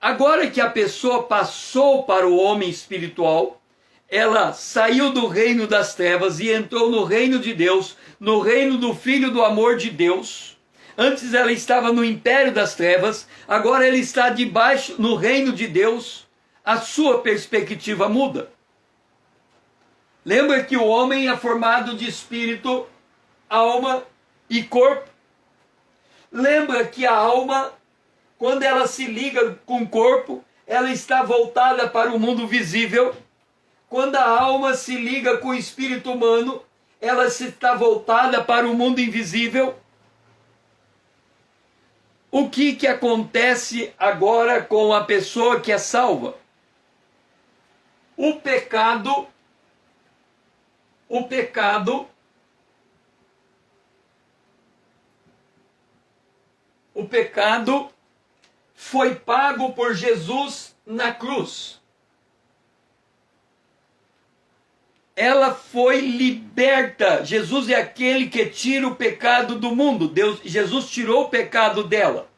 Agora que a pessoa passou para o homem espiritual, ela saiu do reino das trevas e entrou no reino de Deus, no reino do Filho do amor de Deus. Antes ela estava no império das trevas, agora ela está debaixo, no reino de Deus. A sua perspectiva muda. Lembra que o homem é formado de espírito, alma e corpo. Lembra que a alma, quando ela se liga com o corpo, ela está voltada para o mundo visível. Quando a alma se liga com o espírito humano, ela está voltada para o mundo invisível. O que acontece agora com a pessoa que é salva? O pecado foi pago por Jesus na cruz. Ela foi liberta. Jesus é aquele que tira o pecado do mundo. Jesus tirou o pecado dela.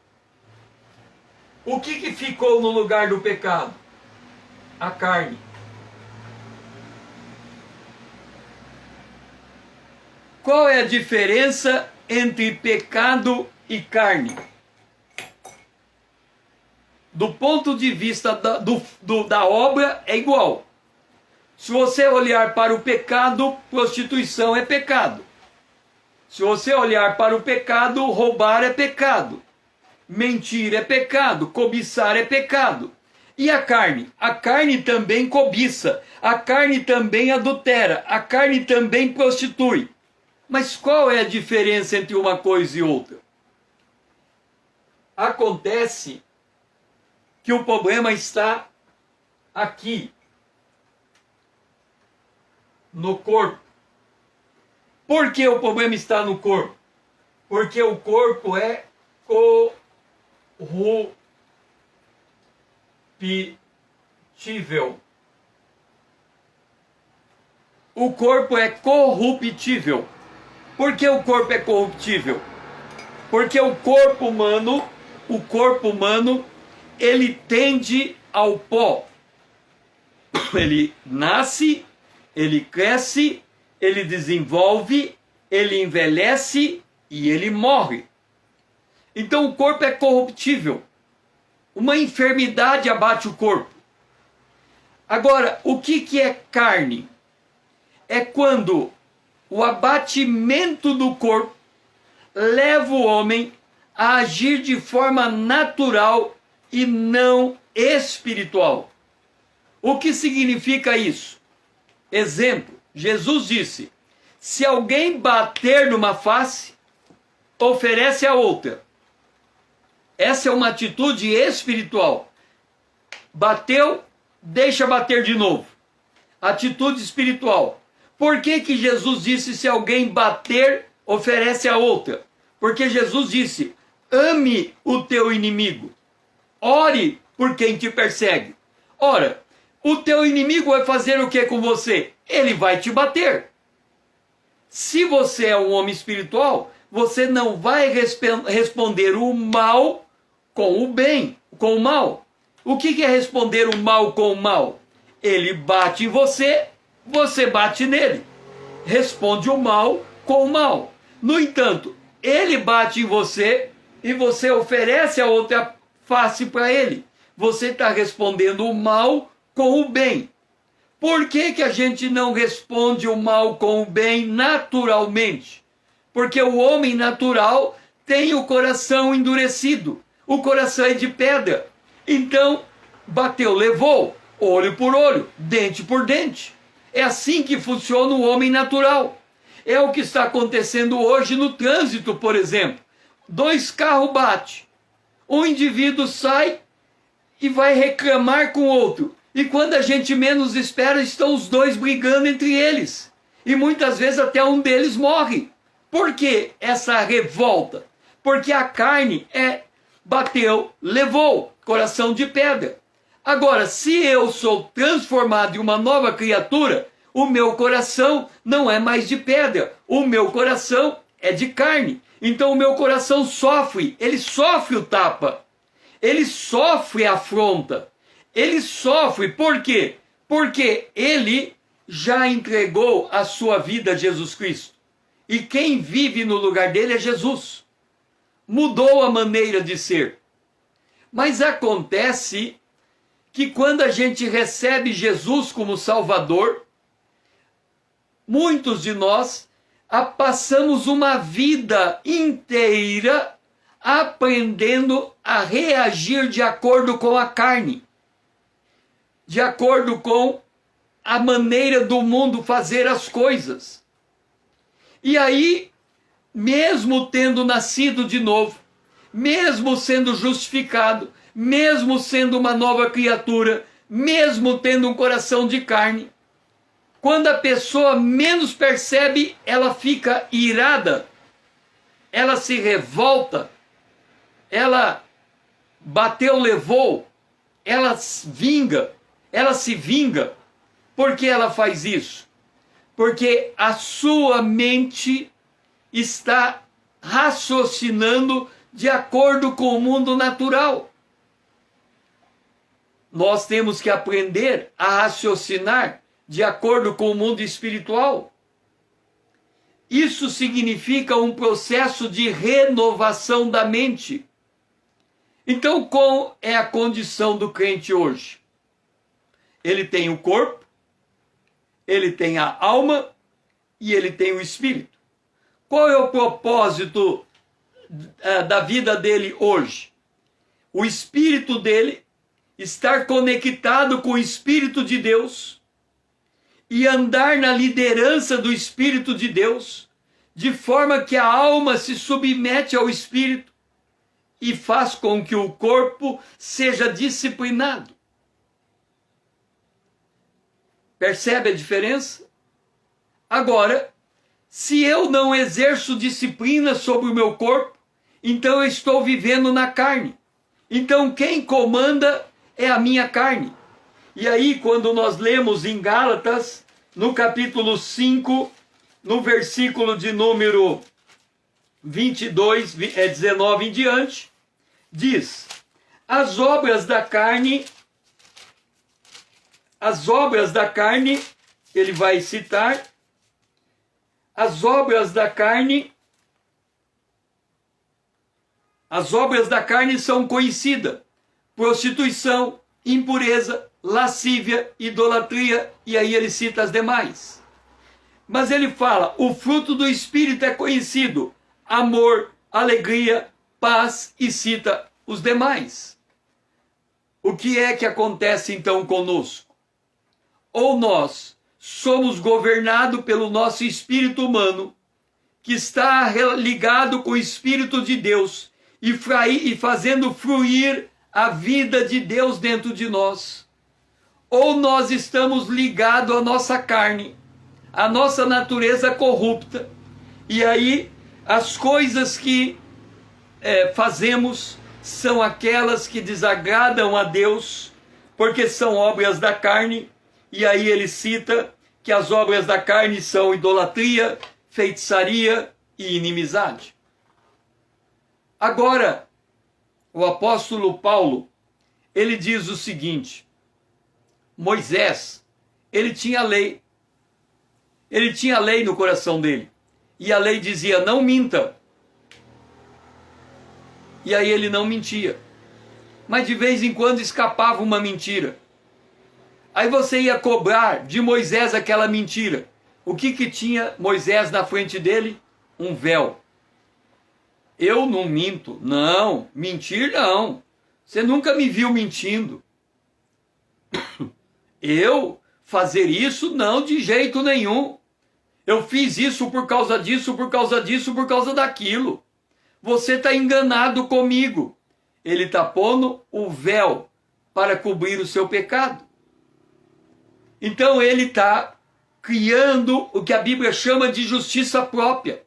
O que ficou no lugar do pecado? A carne. Qual é a diferença entre pecado e carne? Do ponto de vista da obra, é igual. Se você olhar para o pecado, prostituição é pecado. Se você olhar para o pecado, roubar é pecado. Mentir é pecado. Cobiçar é pecado. E a carne? A carne também cobiça. A carne também adultera. A carne também prostitui. Mas qual é a diferença entre uma coisa e outra? Acontece que o problema está aqui, no corpo. Por que o problema está no corpo? Porque o corpo é corruptível. O corpo é corruptível. Por que o corpo é corruptível? Porque o corpo humano, ele tende ao pó. Ele nasce, ele cresce, ele desenvolve, ele envelhece e ele morre. Então o corpo é corruptível. Uma enfermidade abate o corpo. Agora, o que é carne? É quando o abatimento do corpo leva o homem a agir de forma natural e não espiritual. O que significa isso? Exemplo, Jesus disse, se alguém bater numa face, oferece a outra. Essa é uma atitude espiritual. Bateu, deixa bater de novo. Atitude espiritual. Por que Jesus disse se alguém bater, oferece a outra? Porque Jesus disse: ame o teu inimigo, ore por quem te persegue. Ora, o teu inimigo vai fazer o que com você? Ele vai te bater. Se você é um homem espiritual, você não vai responder o mal com o bem, com o mal. O que é responder o mal com o mal? Ele bate em você, você bate nele. Responde o mal com o mal. No entanto, ele bate em você e você oferece a outra face para ele. Você está respondendo o mal com o bem. Por que a gente não responde o mal com o bem naturalmente? Porque o homem natural tem o coração endurecido. O coração é de pedra. Então, bateu, levou, olho por olho, dente por dente. É assim que funciona o homem natural. É o que está acontecendo hoje no trânsito, por exemplo. 2 carros batem. Um indivíduo sai e vai reclamar com o outro. E quando a gente menos espera, estão os 2 brigando entre eles. E muitas vezes até um deles morre. Por que essa revolta? Porque a carne bateu, levou, coração de pedra. Agora, se eu sou transformado em uma nova criatura, o meu coração não é mais de pedra. O meu coração é de carne. Então o meu coração sofre, ele sofre o tapa. Ele sofre a afronta. Ele sofre, por quê? Porque ele já entregou a sua vida a Jesus Cristo. E quem vive no lugar dele é Jesus. Mudou a maneira de ser. Mas acontece que quando a gente recebe Jesus como Salvador, muitos de nós passamos uma vida inteira aprendendo a reagir de acordo com a carne, de acordo com a maneira do mundo fazer as coisas. E aí, mesmo tendo nascido de novo, mesmo sendo justificado, mesmo sendo uma nova criatura, mesmo tendo um coração de carne, quando a pessoa menos percebe, ela fica irada, ela se revolta, ela bateu, levou, ela se vinga. Por que ela faz isso? Porque a sua mente está raciocinando de acordo com o mundo natural. Nós temos que aprender a raciocinar de acordo com o mundo espiritual. Isso significa um processo de renovação da mente. Então, qual é a condição do crente hoje? Ele tem o corpo, ele tem a alma e ele tem o espírito. Qual é o propósito da vida dele hoje? O espírito dele estar conectado com o Espírito de Deus e andar na liderança do Espírito de Deus, de forma que a alma se submete ao Espírito e faz com que o corpo seja disciplinado. Percebe a diferença? Agora, se eu não exerço disciplina sobre o meu corpo, então eu estou vivendo na carne. Então quem comanda é a minha carne. E aí, quando nós lemos em Gálatas, no capítulo 5, no versículo de número 22, 19 em diante, diz: as obras da carne, ele vai citar, as obras da carne são conhecidas: prostituição, impureza, lascívia, idolatria, e aí ele cita as demais. Mas ele fala, o fruto do Espírito é conhecido: amor, alegria, paz, e cita os demais. O que é que acontece então conosco? Ou nós somos governados pelo nosso espírito humano, que está ligado com o Espírito de Deus, e fazendo fluir a vida de Deus dentro de nós. Ou nós estamos ligados à nossa carne, à nossa natureza corrupta, e aí As coisas que fazemos são aquelas que desagradam a Deus, porque são obras da carne, e aí ele cita que as obras da carne são idolatria, feitiçaria e inimizade. Agora, o apóstolo Paulo, ele diz o seguinte: Moisés, ele tinha lei no coração dele, e a lei dizia, não minta. E aí ele não mentia, mas de vez em quando escapava uma mentira. Aí você ia cobrar de Moisés aquela mentira. O que tinha Moisés na frente dele? Um véu. Eu não minto. Não, mentir não. Você nunca me viu mentindo. Eu fazer isso? Não, de jeito nenhum. Eu fiz isso por causa disso, por causa disso, por causa daquilo. Você está enganado comigo. Ele está pondo o véu para cobrir o seu pecado. Então ele está criando o que a Bíblia chama de justiça própria.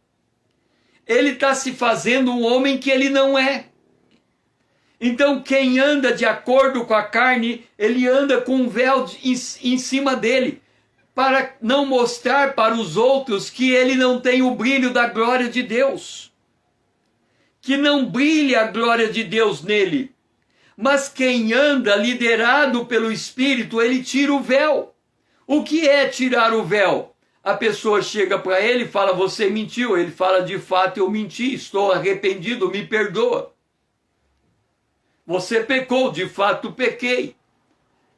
Ele está se fazendo um homem que ele não é. Então quem anda de acordo com a carne, ele anda com um véu em cima dele, para não mostrar para os outros que ele não tem o brilho da glória de Deus. Que não brilhe a glória de Deus nele. Mas quem anda liderado pelo Espírito, ele tira o véu. O que é tirar o véu? A pessoa chega para ele e fala, você mentiu. Ele fala, de fato eu menti, estou arrependido, me perdoa. Você pecou, de fato pequei.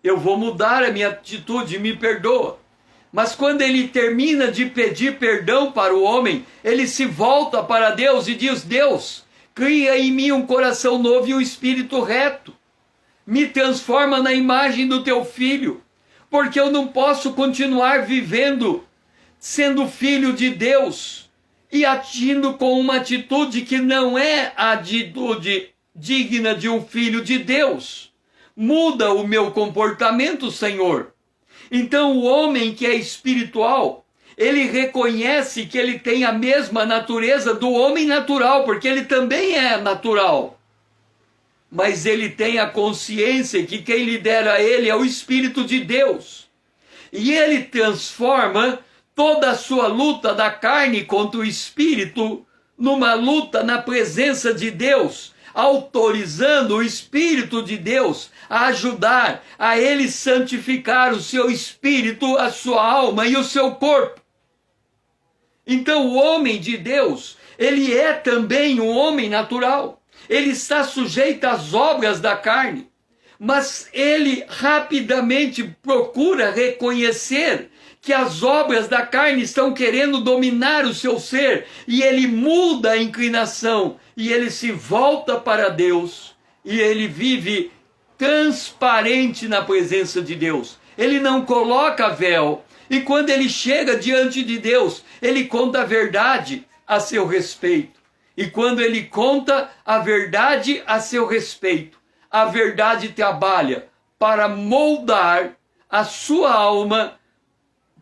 Eu vou mudar a minha atitude, me perdoa. Mas quando ele termina de pedir perdão para o homem, ele se volta para Deus e diz, Deus, cria em mim um coração novo e um espírito reto. Me transforma na imagem do teu filho. Porque eu não posso continuar vivendo, sendo filho de Deus, e agindo com uma atitude que não é a atitude digna de um filho de Deus. Muda o meu comportamento, Senhor. Então o homem que é espiritual, ele reconhece que ele tem a mesma natureza do homem natural, porque ele também é natural. Mas ele tem a consciência que quem lidera ele é o Espírito de Deus. E ele transforma toda a sua luta da carne contra o Espírito numa luta na presença de Deus, autorizando o Espírito de Deus a ajudar a ele santificar o seu espírito, a sua alma e o seu corpo. Então o homem de Deus, ele é também um homem natural. Ele está sujeito às obras da carne, mas ele rapidamente procura reconhecer que as obras da carne estão querendo dominar o seu ser, e ele muda a inclinação, e ele se volta para Deus, e ele vive transparente na presença de Deus. Ele não coloca véu, e quando ele chega diante de Deus, ele conta a verdade a seu respeito. E quando ele conta a verdade a seu respeito, a verdade trabalha para moldar a sua alma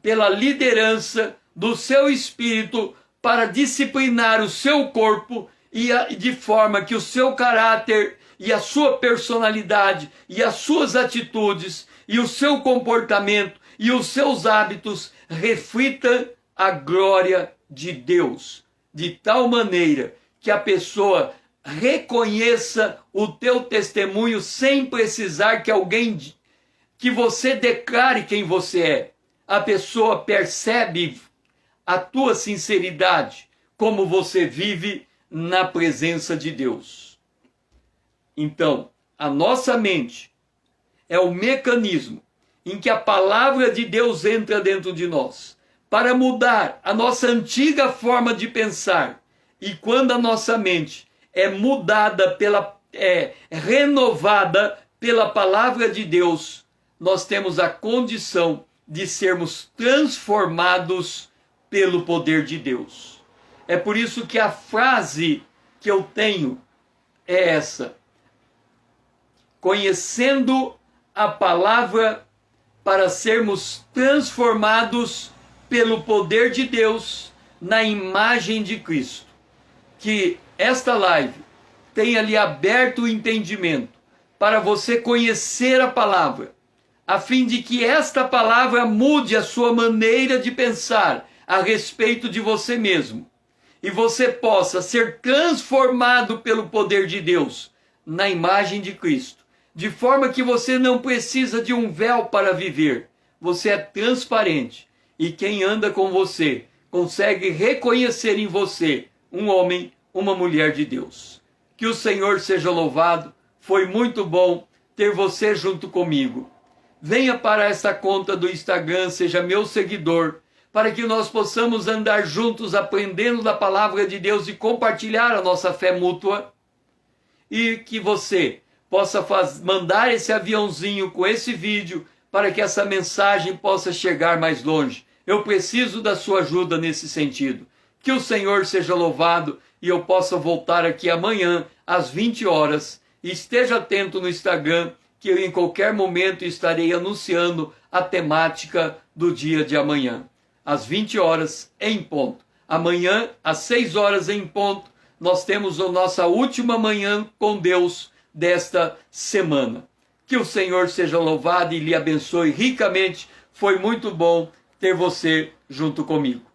pela liderança do seu espírito, para disciplinar o seu corpo, e de forma que o seu caráter e a sua personalidade e as suas atitudes e o seu comportamento e os seus hábitos reflitam a glória de Deus, de tal maneira que a pessoa reconheça o teu testemunho sem precisar que você declare quem você é. A pessoa percebe a tua sinceridade, como você vive na presença de Deus. Então, a nossa mente é o mecanismo em que a palavra de Deus entra dentro de nós, para mudar a nossa antiga forma de pensar. E quando a nossa mente é mudada, renovada pela palavra de Deus, nós temos a condição de sermos transformados pelo poder de Deus. É por isso que a frase que eu tenho é essa: conhecendo a palavra para sermos transformados pelo poder de Deus na imagem de Cristo. que esta live tenha lhe aberto o entendimento para você conhecer a palavra, a fim de que esta palavra mude a sua maneira de pensar a respeito de você mesmo, e você possa ser transformado pelo poder de Deus na imagem de Cristo, de forma que você não precisa de um véu para viver, você é transparente, e quem anda com você consegue reconhecer em você um homem, uma mulher de Deus. Que o Senhor seja louvado, foi muito bom ter você junto comigo. Venha para essa conta do Instagram, seja meu seguidor, para que nós possamos andar juntos aprendendo da palavra de Deus e compartilhar a nossa fé mútua. E que você possa mandar esse aviãozinho com esse vídeo para que essa mensagem possa chegar mais longe. Eu preciso da sua ajuda nesse sentido. Que o Senhor seja louvado e eu possa voltar aqui amanhã às 20 horas. E esteja atento no Instagram, que eu em qualquer momento estarei anunciando a temática do dia de amanhã. Às 20 horas em ponto. Amanhã, às 6 horas em ponto, nós temos a nossa última manhã com Deus desta semana. Que o Senhor seja louvado e lhe abençoe ricamente. Foi muito bom ter você junto comigo.